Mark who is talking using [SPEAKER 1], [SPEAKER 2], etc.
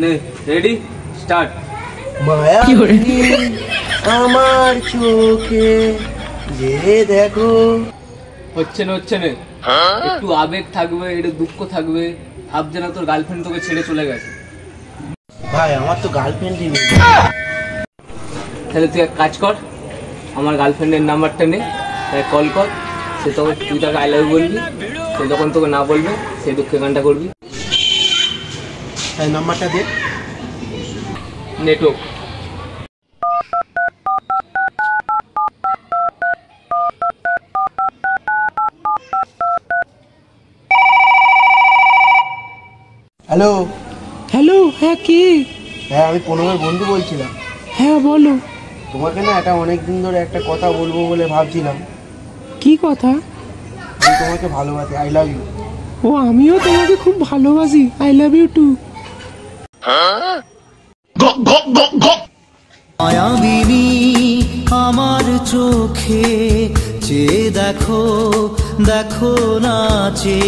[SPEAKER 1] নে ready start.
[SPEAKER 2] মায়া আমার চোখে যে দেখো।
[SPEAKER 1] হচ্ছে না একটু আবেগ থাকবে, একটু দুঃখ থাকবে। ভাব যেন তোর গার্লফ্রেন্ড তোকে ছেড়ে চলে গেছে।
[SPEAKER 2] ভাই আমার তো গার্লফ্রেন্ডই নেই।
[SPEAKER 1] তাহলে তুই এক কাজ কর, আমার গার্লফ্রেন্ডের নাম্বারটা নে, তাই কল কর। সে তখন তুই তাকে আই লাভ ইউ বলবি, সে যখন তোকে না বলবে সেই দুঃখে গানটা করবি।
[SPEAKER 2] তাই নাম্বারটা দে।
[SPEAKER 1] নেটওয়ার্ক।
[SPEAKER 2] হ্যালো।
[SPEAKER 3] হ্যালো, হ্যাঁ কে?
[SPEAKER 2] হ্যাঁ আমি প্রণবের বন্ধু বলছিলাম।
[SPEAKER 3] হ্যাঁ বলো।
[SPEAKER 2] তোমাকে না এটা অনেকদিন ধরে একটা কথা বলবো বলে ভাবছিলাম।
[SPEAKER 3] কি কথা?
[SPEAKER 2] আমি তোমাকে ভালোবাসি, আই লাভ ইউ।
[SPEAKER 3] ও আমিও তোমাকে খুব ভালোবাসি, আই লাভ ইউ টু।
[SPEAKER 4] মায়াবিনী আমার চোখে চেয়ে দেখো, দেখো নাচে।